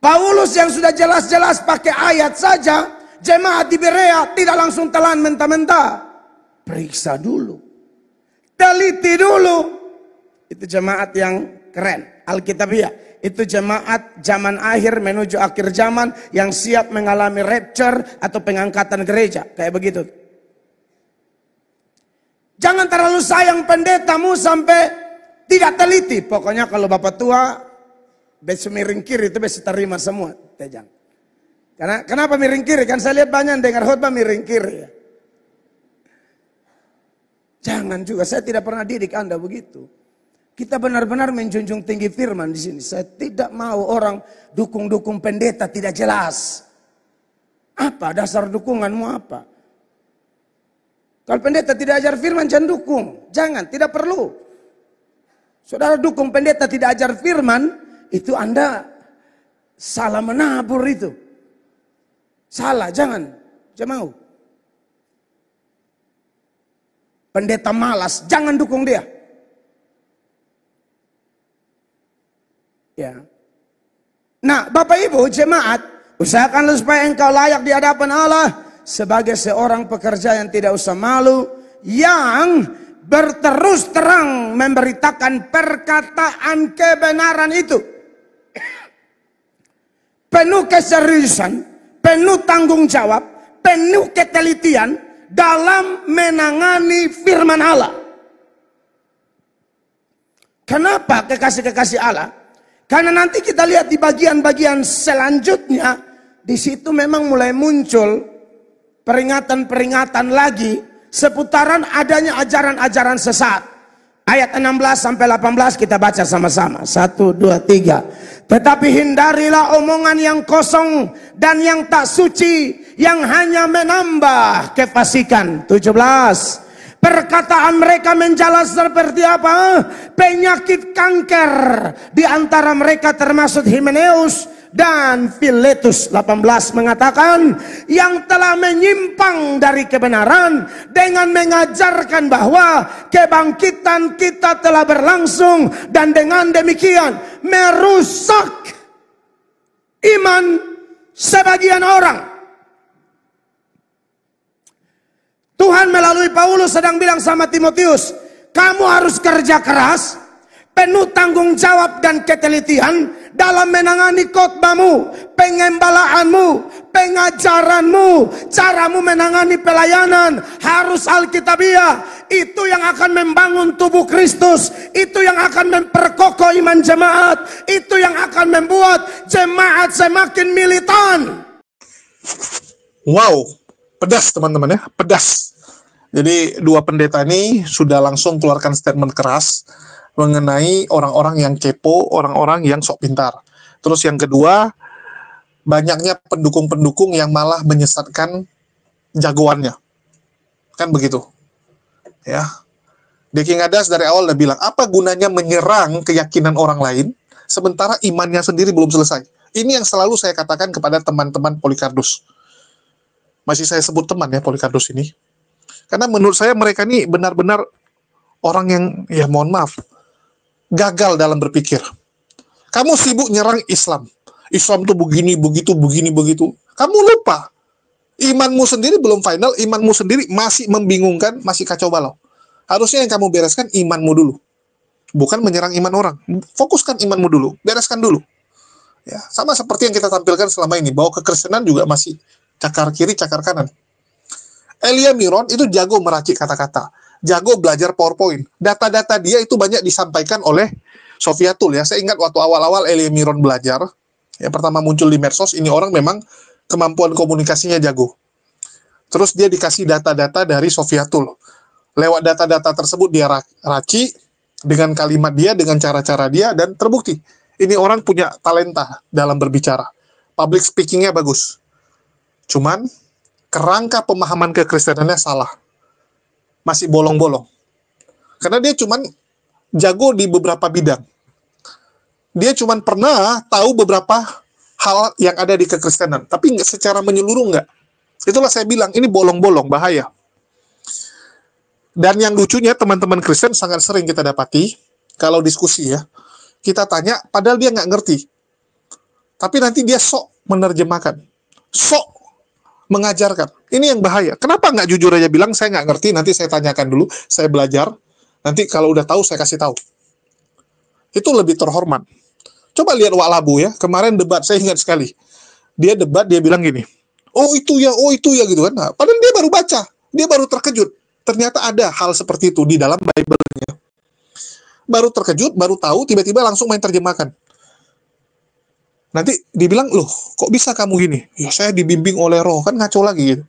Paulus yang sudah jelas-jelas pakai ayat saja, jemaat di Berea tidak langsung telan mentah-mentah. Periksa dulu, teliti dulu. Itu jemaat yang keren, Alkitabiah. Itu jemaat zaman akhir menuju akhir zaman yang siap mengalami rapture atau pengangkatan gereja. Kayak begitu. Jangan terlalu sayang pendetamu sampai tidak teliti. Pokoknya kalau bapak tua, besok miring kiri itu besok terima semua. Tejang. Karena kenapa miring kiri? Kan saya lihat banyak dengar khotbah miring kiri. Ya. Jangan juga, saya tidak pernah didik Anda begitu. Kita benar-benar menjunjung tinggi firman di sini. Saya tidak mau orang dukung-dukung pendeta tidak jelas. Apa dasar dukunganmu apa? Kalau pendeta tidak ajar firman, jangan dukung. Jangan, tidak perlu. Saudara dukung pendeta tidak ajar firman, itu Anda salah menabur itu. Salah, jangan. Jangan mau. Pendeta malas, jangan dukung dia. Ya. Nah, Bapak Ibu jemaat, usahakanlah supaya engkau layak di hadapan Allah sebagai seorang pekerja yang tidak usah malu, yang berterus terang memberitakan perkataan kebenaran itu. Penuh keseriusan, penuh tanggung jawab, penuh ketelitian dalam menangani firman Allah. Kenapa kekasih-kekasih Allah? Karena nanti kita lihat di bagian-bagian selanjutnya, di situ memang mulai muncul peringatan-peringatan lagi seputaran adanya ajaran-ajaran sesat. Ayat 16 sampai 18 kita baca sama-sama. 1, 2, 3. Tetapi hindarilah omongan yang kosong dan yang tak suci, yang hanya menambah kefasikan. 17. Perkataan mereka menjalar seperti apa? Penyakit kanker. Di antara mereka termasuk Himeneus dan Filetus. 18 mengatakan yang telah menyimpang dari kebenaran dengan mengajarkan bahwa kebangkitan kita telah berlangsung, dan dengan demikian merusak iman sebagian orang. Tuhan melalui Paulus sedang bilang sama Timotius, kamu harus kerja keras, penuh tanggung jawab dan ketelitian dalam menangani khotbahmu, pengembalaanmu, pengajaranmu, caramu menangani pelayanan harus Alkitabiah. Itu yang akan membangun tubuh Kristus, itu yang akan memperkokoh iman jemaat, itu yang akan membuat jemaat semakin militan. Wow, pedas teman-teman ya, pedas. Jadi dua pendeta ini sudah langsung keluarkan statement keras mengenai orang-orang yang kepo, orang-orang yang sok pintar. Terus yang kedua, banyaknya pendukung-pendukung yang malah menyesatkan jagoannya. Kan begitu. Ya. Deki Ngadas dari awal udah bilang, apa gunanya menyerang keyakinan orang lain sementara imannya sendiri belum selesai. Ini yang selalu saya katakan kepada teman-teman Polycardos. Masih saya sebut teman ya Polycardos ini. Karena menurut saya mereka ini benar-benar orang yang, ya mohon maaf, gagal dalam berpikir. Kamu sibuk nyerang Islam. Islam tuh begini, begitu, begini, begitu. Kamu lupa. Imanmu sendiri belum final, imanmu sendiri masih membingungkan, masih kacau balau. Harusnya yang kamu bereskan imanmu dulu. Bukan menyerang iman orang. Fokuskan imanmu dulu, bereskan dulu. Ya, sama seperti yang kita tampilkan selama ini, bahwa kekristenan juga masih cakar kiri, cakar kanan. Elia Miron itu jago meracik kata-kata, jago belajar PowerPoint. Data-data dia itu banyak disampaikan oleh Sofiatul ya. Saya ingat waktu awal-awal Elia Miron belajar, yang pertama muncul di medsos, ini orang memang kemampuan komunikasinya jago. Terus dia dikasih data-data dari Sofiatul. Lewat data-data tersebut dia racik dengan kalimat dia, dengan cara-cara dia, dan terbukti. Ini orang punya talenta dalam berbicara. Public speaking-nya bagus. Cuman kerangka pemahaman kekristenannya salah. Masih bolong-bolong. Karena dia cuman jago di beberapa bidang. Dia cuman pernah tahu beberapa hal yang ada di kekristenan. Tapi secara menyeluruh nggak. Itulah saya bilang, ini bolong-bolong, bahaya. Dan yang lucunya, teman-teman Kristen sangat sering kita dapati, kalau diskusi ya, kita tanya, padahal dia nggak ngerti. Tapi nanti dia sok menerjemahkan. Sok mengajarkan. Ini yang bahaya. Kenapa nggak jujur aja bilang, saya nggak ngerti, nanti saya tanyakan dulu, saya belajar, nanti kalau udah tahu, saya kasih tahu. Itu lebih terhormat. Coba lihat Wak Labu ya, kemarin debat, saya ingat sekali. Dia debat, dia bilang gini, oh itu ya, gitu kan. Nah, padahal dia baru baca, dia baru terkejut. Ternyata ada hal seperti itu di dalam Bible-nya. Baru terkejut, baru tahu, tiba-tiba langsung main terjemahkan. Nanti dibilang, loh, kok bisa kamu gini? Ya, saya dibimbing oleh roh, kan ngaco lagi gitu.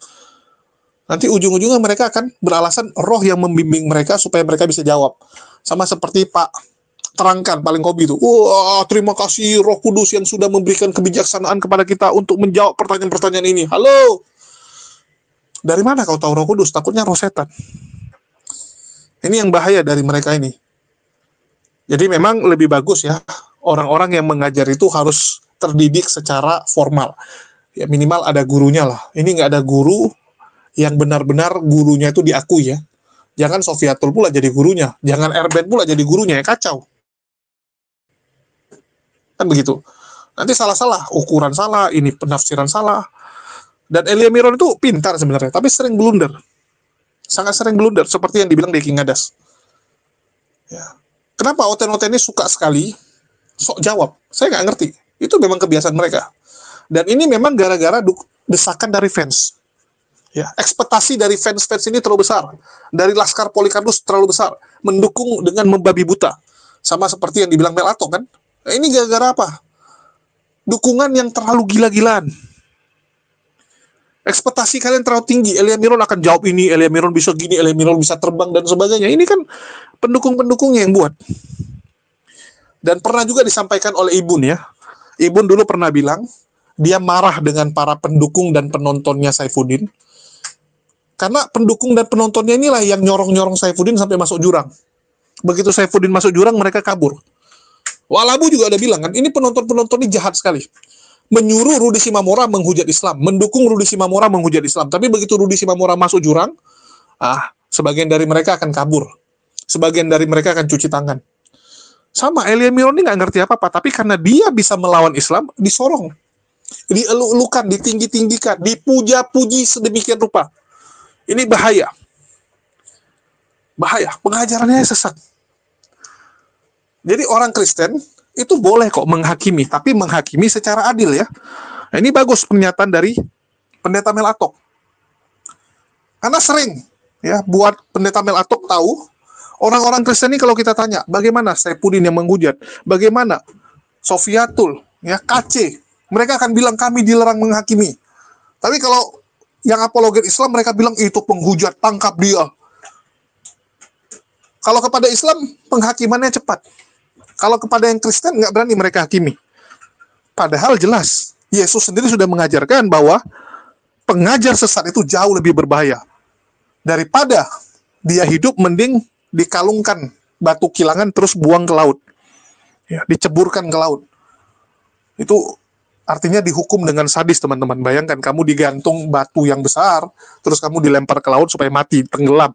Nanti ujung-ujungnya mereka akan beralasan roh yang membimbing mereka supaya mereka bisa jawab. Sama seperti Pak Terangkan, paling hobi itu. Wah, terima kasih Roh Kudus yang sudah memberikan kebijaksanaan kepada kita untuk menjawab pertanyaan-pertanyaan ini. Halo? Dari mana kau tahu Roh Kudus? Takutnya roh setan. Ini yang bahaya dari mereka ini. Jadi memang lebih bagus ya, orang-orang yang mengajar itu harus terdidik secara formal. Ya minimal ada gurunya lah. Ini nggak ada guru yang benar-benar gurunya itu diakui ya. Jangan Sofiatul pula jadi gurunya. Jangan Erben pula jadi gurunya, ya kacau. Kan begitu. Nanti salah-salah, ukuran salah, ini penafsiran salah. Dan Elia Miron itu pintar sebenarnya, tapi sering blunder. Sangat sering blunder, seperti yang dibilang Deki Ngadas. Ya. Kenapa Oten-Oten ini suka sekali sok jawab? Saya nggak ngerti. Itu memang kebiasaan mereka. Dan ini memang gara-gara desakan dari fans. Ya, ekspektasi dari fans-fans ini terlalu besar. Dari Laskar Polikarpus terlalu besar. Mendukung dengan membabi buta. Sama seperti yang dibilang Mel Ato kan. Nah, ini gara-gara apa? Dukungan yang terlalu gila-gilaan. Ekspektasi kalian terlalu tinggi. Elia Miron akan jawab ini, Elia Miron bisa gini, Elia Miron bisa terbang, dan sebagainya. Ini kan pendukung-pendukungnya yang buat. Dan pernah juga disampaikan oleh Ibun ya. Ibun dulu pernah bilang, dia marah dengan para pendukung dan penontonnya Saifuddin. Karena pendukung dan penontonnya inilah yang nyorong-nyorong Saifuddin sampai masuk jurang. Begitu Saifuddin masuk jurang, mereka kabur. Wak Labu juga ada bilang kan, ini penonton-penonton ini jahat sekali. Menyuruh Rudi Simamora menghujat Islam, mendukung Rudi Simamora menghujat Islam. Tapi begitu Rudi Simamora masuk jurang, sebagian dari mereka akan kabur. Sebagian dari mereka akan cuci tangan. Sama, Elia Miron ini nggak ngerti apa-apa, tapi karena dia bisa melawan Islam, disorong. Dieluk-elukan, ditinggi-tinggikan, dipuja-puji sedemikian rupa. Ini bahaya. Bahaya, pengajarannya sesat. Jadi orang Kristen itu boleh kok menghakimi, tapi menghakimi secara adil ya. Nah, ini bagus pernyataan dari Pendeta Mel Atok. Karena sering ya buat Pendeta Mel Atok tahu, orang-orang Kristen ini kalau kita tanya, bagaimana Saifuddin yang menghujat, bagaimana Sofiatul, ya KC, mereka akan bilang kami dilarang menghakimi. Tapi kalau yang apologet Islam mereka bilang itu penghujat, tangkap dia. Kalau kepada Islam penghakimannya cepat. Kalau kepada yang Kristen nggak berani mereka hakimi. Padahal jelas Yesus sendiri sudah mengajarkan bahwa pengajar sesat itu jauh lebih berbahaya. Daripada dia hidup mending dikalungkan batu kilangan terus buang ke laut. Ya, diceburkan ke laut. Itu artinya dihukum dengan sadis, teman-teman. Bayangkan kamu digantung batu yang besar, terus kamu dilempar ke laut supaya mati, tenggelam.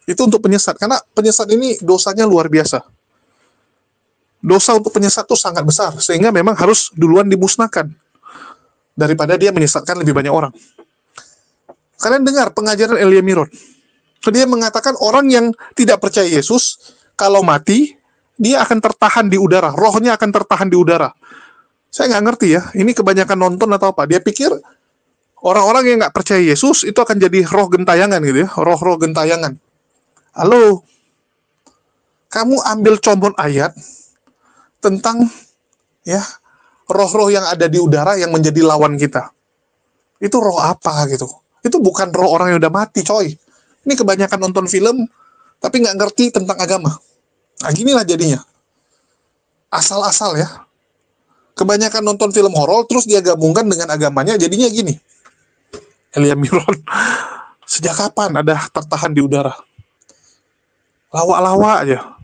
Itu untuk penyesat. Karena penyesat ini dosanya luar biasa. Dosa untuk penyesat itu sangat besar, sehingga memang harus duluan dimusnahkan daripada dia menyesatkan lebih banyak orang. Kalian dengar pengajaran Elia Miron. Dia mengatakan orang yang tidak percaya Yesus, kalau mati, dia akan tertahan di udara, rohnya akan tertahan di udara. Saya nggak ngerti ya, ini kebanyakan nonton atau apa. Dia pikir Orang-orang yang nggak percaya Yesus itu akan jadi roh gentayangan gitu ya, roh-roh gentayangan. Halo, kamu ambil comot ayat tentang ya roh-roh yang ada di udara yang menjadi lawan kita. Itu roh apa gitu? Itu bukan roh orang yang udah mati, coy. Ini kebanyakan nonton film tapi nggak ngerti tentang agama. Nah, ginilah jadinya. Asal-asal ya. Kebanyakan nonton film horor terus dia gabungkan dengan agamanya, jadinya gini. Elia Miron, sejak kapan ada tertahan di udara? Lawak-lawak aja.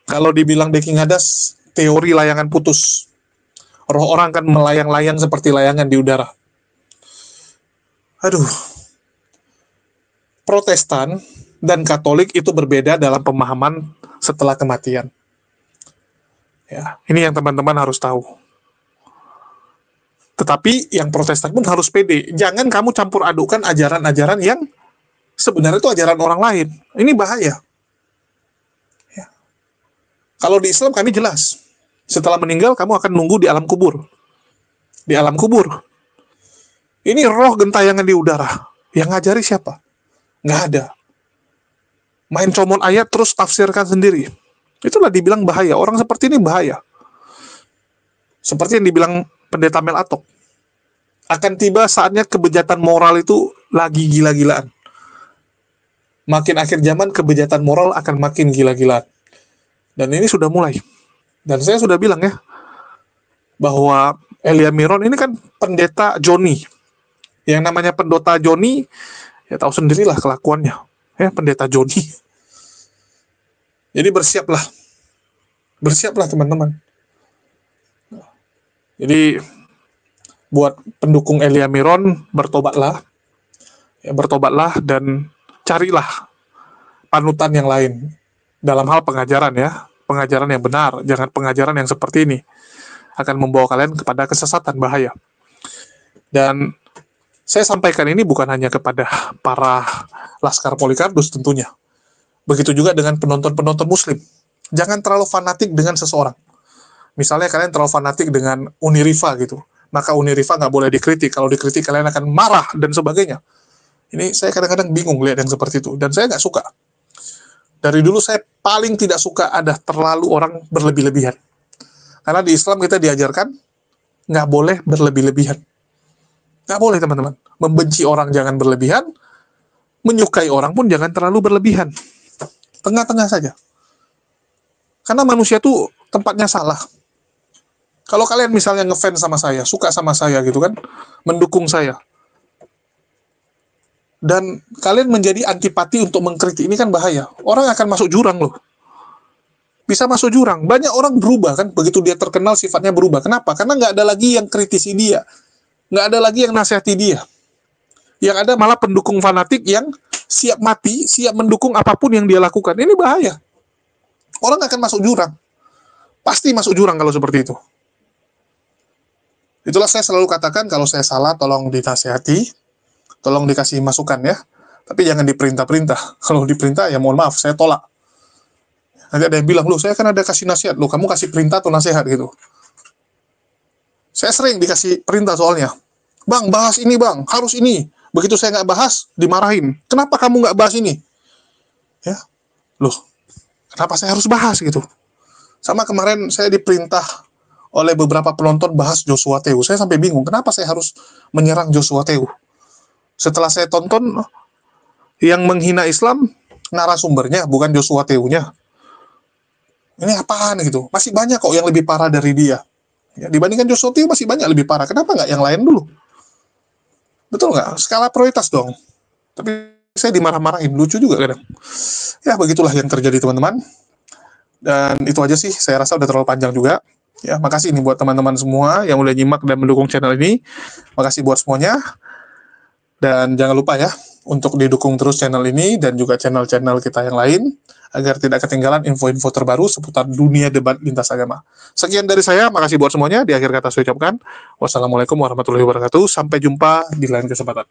Kalau dibilang Deki Ngadas, teori layangan putus. Roh orang kan melayang-layang seperti layangan di udara. Aduh. Protestan dan Katolik itu berbeda dalam pemahaman setelah kematian. Ya, ini yang teman-teman harus tahu. Tetapi yang Protestan pun harus pede. Jangan kamu campur adukan ajaran-ajaran yang sebenarnya itu ajaran orang lain. Ini bahaya. Ya. Kalau di Islam kami jelas. Setelah meninggal kamu akan nunggu di alam kubur. Di alam kubur. Ini roh gentayangan di udara. Yang ngajari siapa? Nggak ada. Main comot ayat terus tafsirkan sendiri. Itulah dibilang bahaya. Orang seperti ini bahaya. Seperti yang dibilang Pendeta Mel Atok. Akan tiba saatnya kebejatan moral itu lagi gila-gilaan. Makin akhir zaman kebejatan moral akan makin gila-gilaan. Dan ini sudah mulai. Dan saya sudah bilang ya, bahwa Elia Miron ini kan pendeta Joni. Yang namanya pendeta Joni, ya tahu sendirilah kelakuannya. Ya, pendeta Joni. Jadi bersiaplah. Bersiaplah teman-teman. Jadi buat pendukung Elia Miron, bertobatlah. Ya, bertobatlah dan carilah panutan yang lain dalam hal pengajaran ya. Pengajaran yang benar, jangan pengajaran yang seperti ini. Akan membawa kalian kepada kesesatan, bahaya. Dan saya sampaikan ini bukan hanya kepada para Laskar Polycarpus tentunya. Begitu juga dengan penonton-penonton muslim. Jangan terlalu fanatik dengan seseorang. Misalnya kalian terlalu fanatik dengan Uniriva gitu, maka Uniriva nggak boleh dikritik. Kalau dikritik kalian akan marah dan sebagainya. Ini saya kadang-kadang bingung lihat yang seperti itu. Dan saya nggak suka. Dari dulu saya paling tidak suka ada terlalu orang berlebih-lebihan. Karena di Islam kita diajarkan nggak boleh berlebih-lebihan. Nggak boleh teman-teman. Membenci orang jangan berlebihan, menyukai orang pun jangan terlalu berlebihan. Tengah-tengah saja. Karena manusia tuh tempatnya salah. Kalau kalian misalnya ngefans sama saya, suka sama saya gitu kan, mendukung saya, dan kalian menjadi antipati untuk mengkritik, ini kan bahaya. Orang akan masuk jurang loh. Bisa masuk jurang. Banyak orang berubah kan, begitu dia terkenal sifatnya berubah. Kenapa? Karena nggak ada lagi yang kritisi dia. Nggak ada lagi yang nasihati dia. Yang ada malah pendukung fanatik yang siap mati, siap mendukung apapun yang dia lakukan. Ini bahaya. Orang akan masuk jurang. Pasti masuk jurang kalau seperti itu. Itulah saya selalu katakan, kalau saya salah tolong dinasihati, tolong dikasih masukan ya. Tapi jangan diperintah-perintah. Kalau diperintah ya mohon maaf, saya tolak. Nanti ada yang bilang, loh saya kan ada kasih nasihat, loh kamu kasih perintah atau nasihat gitu. Saya sering dikasih perintah soalnya. Bang, bahas ini bang, harus ini. Begitu saya nggak bahas, dimarahin. Kenapa kamu nggak bahas ini? Ya, loh, kenapa saya harus bahas gitu? Sama kemarin saya diperintah oleh beberapa penonton bahas Joshua Teu. Saya sampai bingung, kenapa saya harus menyerang Joshua Teu? Setelah saya tonton, yang menghina Islam, narasumbernya, bukan Joshua Teu-nya. Ini apaan gitu? Masih banyak kok yang lebih parah dari dia. Ya, dibandingkan Joshua Teu masih banyak lebih parah. Kenapa nggak yang lain dulu? Betul nggak? Skala prioritas dong. Tapi saya dimarah-marahin, lucu juga kadang. Ya, begitulah yang terjadi teman-teman. Dan itu aja sih, saya rasa udah terlalu panjang juga. Ya, makasih nih buat teman-teman semua yang udah nyimak dan mendukung channel ini. Makasih buat semuanya. Dan jangan lupa ya, untuk didukung terus channel ini dan juga channel-channel kita yang lain, agar tidak ketinggalan info-info terbaru seputar dunia debat lintas agama. Sekian dari saya, makasih buat semuanya. Di akhir kata saya ucapkan, wassalamualaikum warahmatullahi wabarakatuh. Sampai jumpa di lain kesempatan.